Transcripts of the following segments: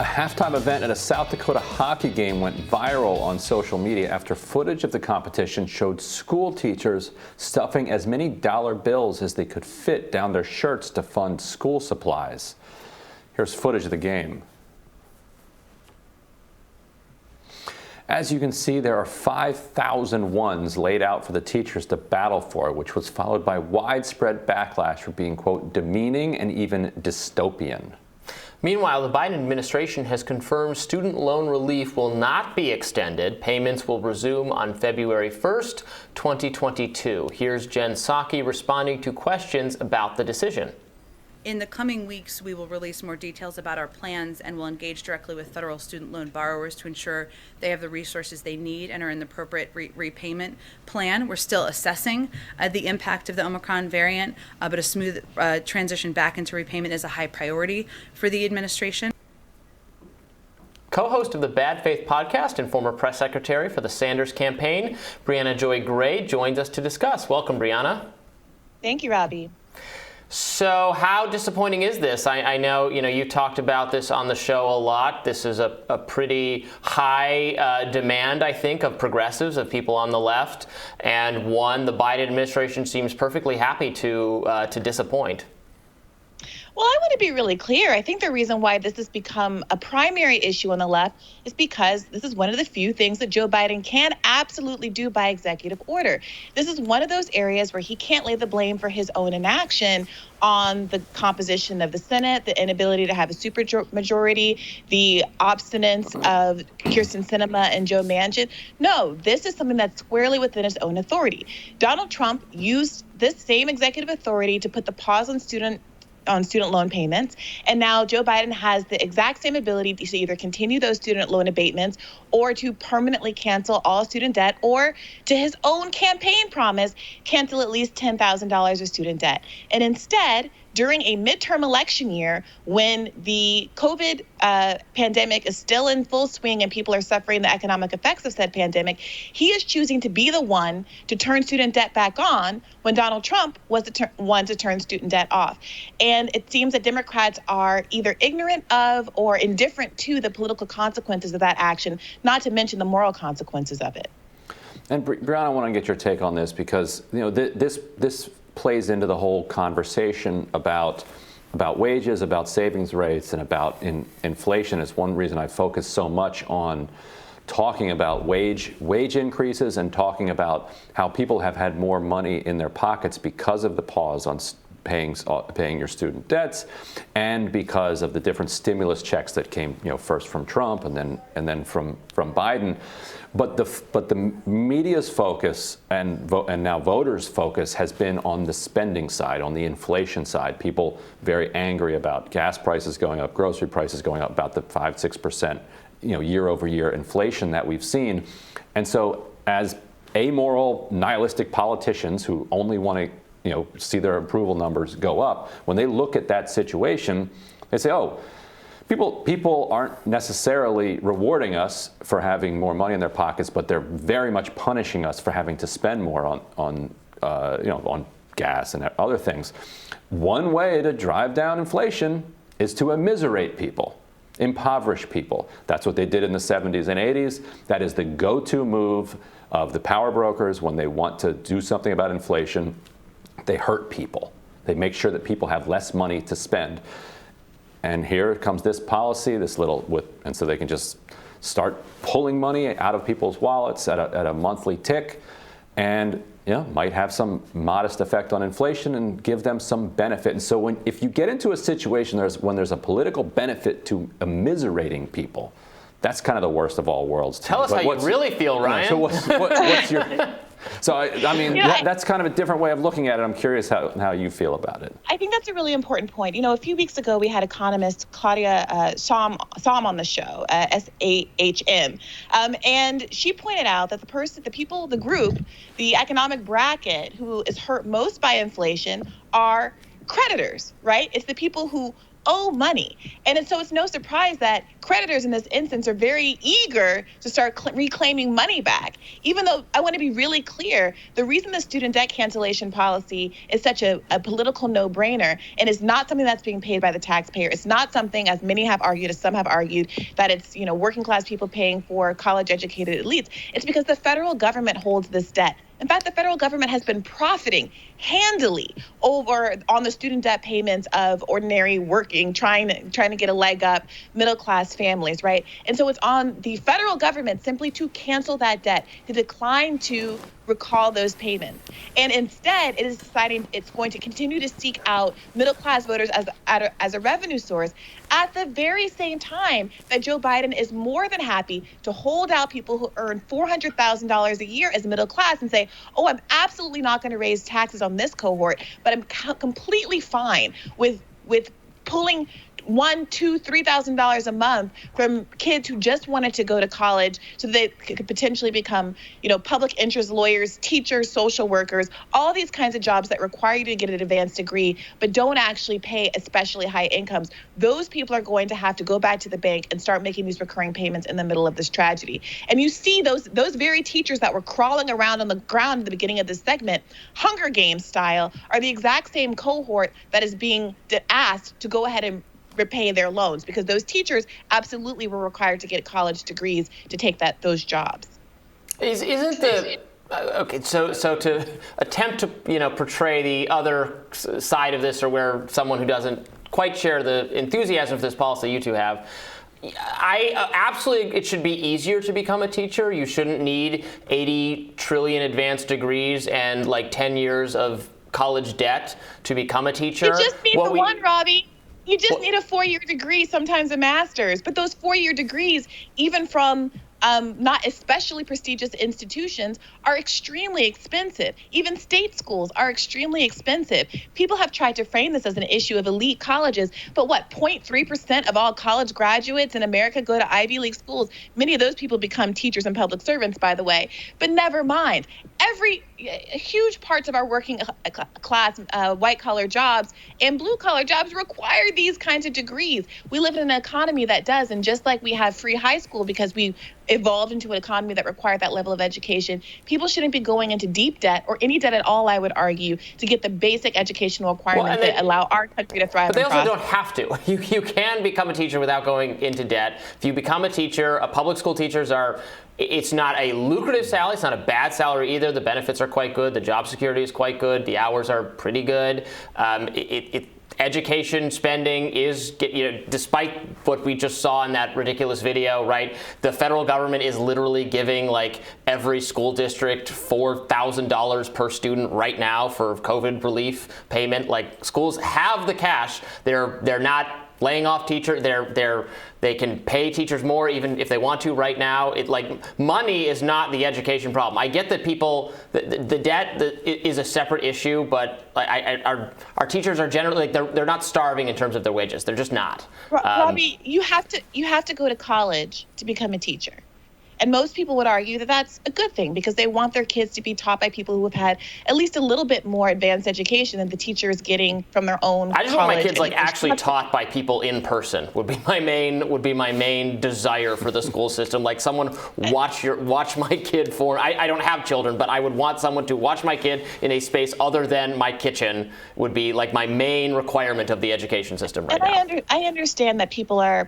A halftime event at a South Dakota hockey game went viral on social media after footage of the competition showed school teachers stuffing as many dollar bills as they could fit down their shirts to fund school supplies. Here's footage of the game. As you can see, there are 5,000 ones laid out for the teachers to battle for, which was followed by widespread backlash for being, quote, demeaning and even dystopian. Meanwhile, the Biden administration has confirmed student loan relief will not be extended. Payments will resume on February 1st, 2022. Here's Jen Psaki responding to questions about the decision. In the coming weeks, we will release more details about our plans and will engage directly with federal student loan borrowers to ensure they have the resources they need and are in the appropriate repayment plan. We're still assessing the impact of the Omicron variant, but a smooth transition back into repayment is a high priority for the administration. Co-host of the Bad Faith podcast and former press secretary for the Sanders campaign, Briahna Joy Gray, joins us to discuss. Welcome, Briahna. Thank you, Robbie. So how disappointing is this? I know, you talked about this on the show a lot. This is a pretty high demand, I think, of progressives, of people on the left, and one the Biden administration seems perfectly happy to disappoint. Well, I want to be really clear. I think the reason why this has become a primary issue on the left is because this is one of the few things that Joe Biden can absolutely do by executive order. This is one of those areas where he can't lay the blame for his own inaction on the composition of the Senate, the inability to have a supermajority, the obstinance of Kyrsten Sinema and Joe Manchin. No, this is something that's squarely within his own authority. Donald Trump used this same executive authority to put the pause on student loan payments. And now Joe Biden has the exact same ability to either continue those student loan abatements or to permanently cancel all student debt, or to his own campaign promise, cancel at least $10,000 of student debt. And instead, during a midterm election year, when the COVID pandemic is still in full swing and people are suffering the economic effects of said pandemic, he is choosing to be the one to turn student debt back on when Donald Trump was the one to turn student debt off. And it seems that Democrats are either ignorant of or indifferent to the political consequences of that action, not to mention the moral consequences of it. And Briahna, I want to get your take on this because, this plays into the whole conversation about wages, about savings rates, and about inflation. It's one reason I focus so much on talking about wage increases and talking about how people have had more money in their pockets because of the pause on paying your student debts, and because of the different stimulus checks that came, first from Trump and then from Biden. But the media's focus and now voters' focus has been on the spending side, on the inflation side. People very angry about gas prices going up, grocery prices going up, about the 5-6% year-over-year inflation that we've seen. And so, as amoral, nihilistic politicians who only want to see their approval numbers go up, when they look at that situation, they say, oh, people aren't necessarily rewarding us for having more money in their pockets, but they're very much punishing us for having to spend more on gas and other things. One way to drive down inflation is to immiserate people, impoverish people. That's what they did in the 70s and 80s. That is the go-to move of the power brokers when they want to do something about inflation. They hurt people. They make sure that people have less money to spend. And here comes this policy, and so they can just start pulling money out of people's wallets at a monthly tick, and might have some modest effect on inflation and give them some benefit. And so if you get into a situation when there's a political benefit to immiserating people, that's kind of the worst of all worlds. Tell us how you really feel, Ryan. So what's your... So, that's kind of a different way of looking at it. I'm curious how you feel about it. I think that's a really important point. A few weeks ago, we had economist Claudia Sahm on the show, SAHM, and she pointed out that the economic bracket who is hurt most by inflation are creditors, right? It's the people who owe money. And so it's no surprise that creditors in this instance are very eager to start reclaiming money back. Even though I want to be really clear, the reason the student debt cancellation policy is such a political no-brainer and is not something that's being paid by the taxpayer. It's not something, as many have argued, as some have argued, that it's working class people paying for college-educated elites. It's because the federal government holds this debt. In fact, the federal government has been profiting handily on the student debt payments of ordinary working, trying to get a leg up middle class families, right? And so it's on the federal government simply to cancel that debt, to decline to recall those payments. And instead, it is deciding it's going to continue to seek out middle class voters as a revenue source at the very same time that Joe Biden is more than happy to hold out people who earn $400,000 a year as middle class and say, oh, I'm absolutely not going to raise taxes on this cohort, but I'm completely fine with pulling $1,000, $2,000, $3,000 a month from kids who just wanted to go to college so they could potentially become, public interest lawyers, teachers, social workers, all these kinds of jobs that require you to get an advanced degree, but don't actually pay especially high incomes. Those people are going to have to go back to the bank and start making these recurring payments in the middle of this tragedy. And you see those very teachers that were crawling around on the ground at the beginning of this segment, Hunger Games style, are the exact same cohort that is being asked to go ahead and repay their loans, because those teachers absolutely were required to get college degrees to take those jobs. Isn't the okay? So to attempt to portray the other side of this, or where someone who doesn't quite share the enthusiasm for this policy you two have. Absolutely, it should be easier to become a teacher. You shouldn't need 80 trillion advanced degrees and 10 years of college debt to become a teacher. You just need one, Robbie. You just need a 4-year degree, sometimes a master's. But those 4-year degrees, even from not especially prestigious institutions, are extremely expensive. Even state schools are extremely expensive. People have tried to frame this as an issue of elite colleges, but 0.3% of all college graduates in America go to Ivy League schools. Many of those people become teachers and public servants, by the way. But never mind. Huge parts of our working class white-collar jobs and blue-collar jobs require these kinds of degrees. We live in an economy that does, and just like we have free high school because we evolved into an economy that required that level of education, people shouldn't be going into deep debt, or any debt at all, I would argue, to get the basic educational requirements that allow our country to thrive. But they also don't have to. You can become a teacher without going into debt. If you become a teacher, public school teachers it's not a lucrative salary. It's not a bad salary either. The benefits are quite good. The job security is quite good. The hours are pretty good. Education spending is, despite what we just saw in that ridiculous video, right? The federal government is literally giving every school district $4,000 per student right now for COVID relief payment. Schools have the cash. They're not laying off teachers. They can pay teachers more even if they want to right now. Money is not the education problem. I get that the debt is a separate issue, but our teachers are generally they're not starving in terms of their wages. They're just not. Robbie, you have to go to college to become a teacher. And most people would argue that that's a good thing because they want their kids to be taught by people who have had at least a little bit more advanced education than the teacher is getting from their own I just college. want my kids actually taught by people in person would be my main desire for the school system. Someone watch my kid for. I don't have children, but I would want someone to watch my kid in a space other than my kitchen would be my main requirement of the education system right now. I understand that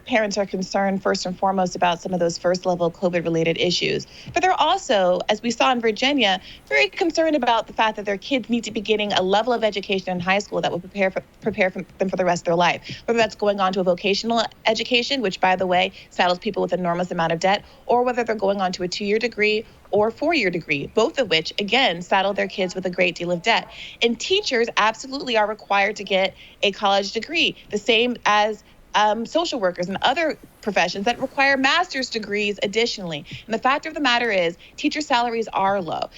parents are concerned first and foremost about some of those first level COVID-related issues. But they're also, as we saw in Virginia, very concerned about the fact that their kids need to be getting a level of education in high school that will prepare them for the rest of their life. Whether that's going on to a vocational education, which, by the way, saddles people with an enormous amount of debt, or whether they're going on to a 2-year degree or a 4-year degree, both of which, again, saddle their kids with a great deal of debt. And teachers absolutely are required to get a college degree, the same as social workers and other professions that require master's degrees additionally. And the fact of the matter is, teacher salaries are low.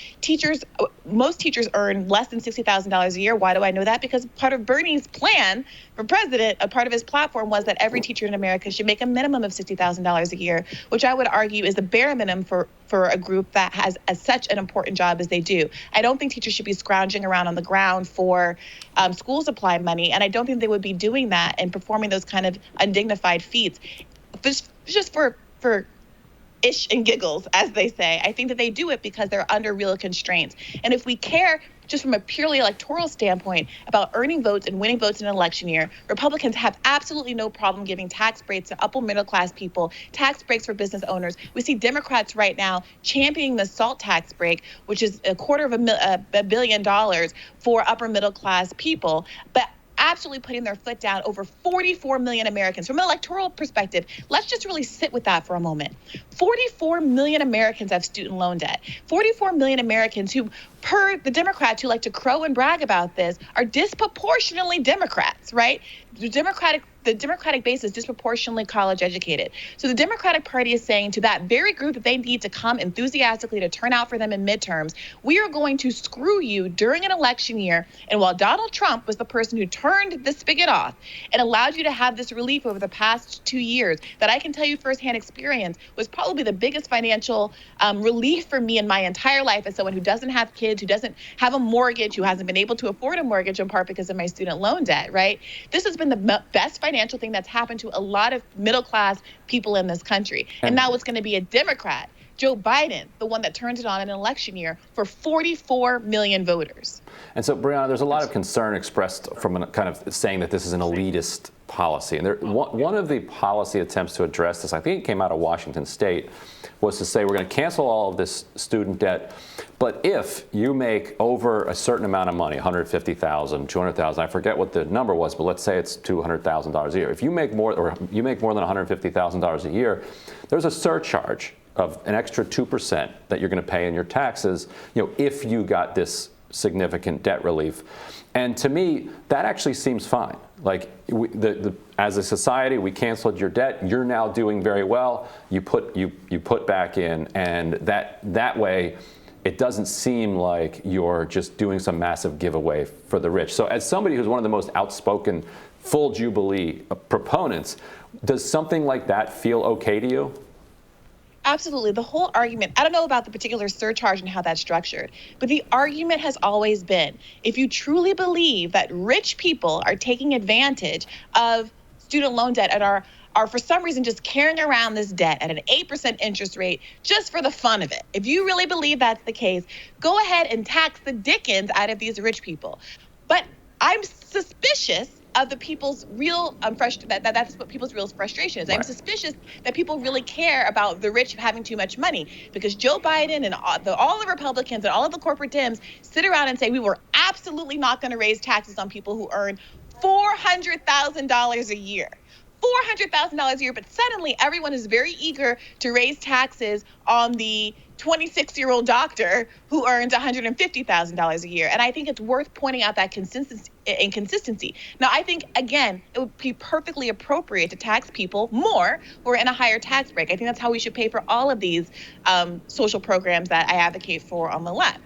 Most teachers earn less than $60,000 a year. Why do I know that? Because part of Bernie's plan for president, a part of his platform was that every teacher in America should make a minimum of $60,000 a year, which I would argue is the bare minimum for a group that has such an important job as they do. I don't think teachers should be scrounging around on the ground for school supply money, and I don't think they would be doing that and performing those kind of undignified feats just for ish and giggles, as they say. I think that they do it because they're under real constraints. And if we care just from a purely electoral standpoint about earning votes and winning votes in an election year, Republicans have absolutely no problem giving tax breaks to upper middle class people, tax breaks for business owners. We see Democrats right now championing the SALT tax break, which is $250 million for upper middle class people. But absolutely putting their foot down over 44 million Americans. From an electoral perspective, let's just really sit with that for a moment. 44 million Americans have student loan debt. 44 million Americans who, per the Democrats who like to crow and brag about this, are disproportionately Democrats, right? The Democratic base is disproportionately college educated. So the Democratic Party is saying to that very group that they need to come enthusiastically to turn out for them in midterms, we are going to screw you during an election year. And while Donald Trump was the person who turned the spigot off and allowed you to have this relief over the past 2 years, that I can tell you firsthand experience was probably the biggest financial relief for me in my entire life as someone who doesn't have kids, who doesn't have a mortgage, who hasn't been able to afford a mortgage in part because of my student loan debt, right? This has been the best financial thing that's happened to a lot of middle class people in this country. And now it's going to be a Democrat, Joe Biden, the one that turns it on in an election year for 44 million voters. And so, Briahna, there's a lot of concern expressed from kind of saying that this is an elitist policy. And one of the policy attempts to address this, I think it came out of Washington State, was to say we're going to cancel all of this student debt, but if you make over a certain amount of money, $150,000, $200,000, I forget what the number was, but let's say it's $200,000 a year. If you make more, or you make more than $150,000 a year, there's a surcharge of an extra 2% that you're going to pay in your taxes, if you got this significant debt relief. And to me, that actually seems fine. Like, as a society, we canceled your debt. You're now doing very well. You put back in, and that way, it doesn't seem like you're just doing some massive giveaway for the rich. So, as somebody who's one of the most outspoken full Jubilee proponents, does something like that feel okay to you? Absolutely. The whole argument, I don't know about the particular surcharge and how that's structured, but the argument has always been, if you truly believe that rich people are taking advantage of student loan debt and are for some reason just carrying around this debt at an 8% interest rate just for the fun of it, if you really believe that's the case, go ahead and tax the dickens out of these rich people. But I'm suspicious of the people's real that's what people's real frustration is. Right. I'm suspicious that people really care about the rich having too much money, because Joe Biden and all the Republicans and all of the corporate Dems sit around and say we were absolutely not going to raise taxes on people who earn $400,000 a year. $400,000 a year, but suddenly everyone is very eager to raise taxes on the 26-year-old doctor who earns $150,000 a year. And I think it's worth pointing out that inconsistency. Now, I think, again, it would be perfectly appropriate to tax people more who are in a higher tax break. I think that's how we should pay for all of these social programs that I advocate for on the left.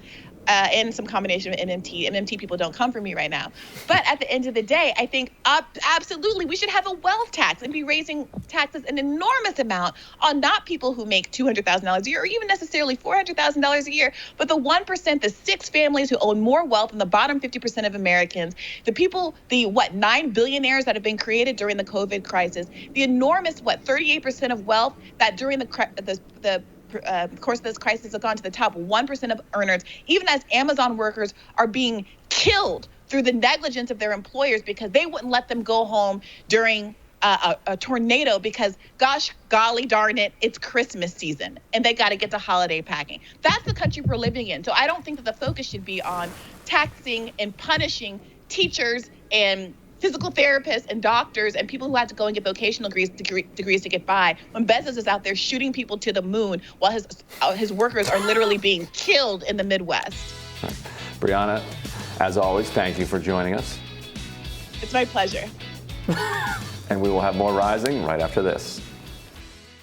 And some combination of MMT. MMT people don't come for me right now. But at the end of the day, I think absolutely we should have a wealth tax and be raising taxes an enormous amount on not people who make $200,000 a year or even necessarily $400,000 a year, but the 1%, the 6 families who own more wealth than the bottom 50% of Americans, the people, 9 billionaires that have been created during the COVID crisis, the enormous, 38% of wealth that during the course of this crisis have gone to the top 1% of earners, even as Amazon workers are being killed through the negligence of their employers because they wouldn't let them go home during a tornado because, gosh, golly darn it, it's Christmas season and they got to get to holiday packing. That's the country we're living in. So I don't think that the focus should be on taxing and punishing teachers and physical therapists and doctors and people who had to go and get vocational degrees to get by, when Bezos is out there shooting people to the moon while his workers are literally being killed in the Midwest. Briahna, as always, thank you for joining us. It's my pleasure. And we will have more Rising right after this.